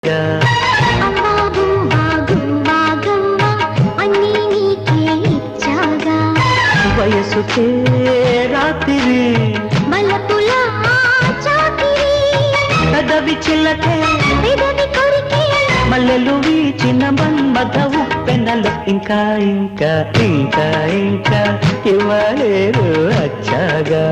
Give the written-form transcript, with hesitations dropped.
ఇంకా వయసుకే రాత్రి కదవి చిల్లకే మల్లెలు వీచిన మన్మథ ఉప్పెనలు ఇంకా ఇంకా ఇంకా ఇంకా ఇవ్వలేరు అచ్చాగా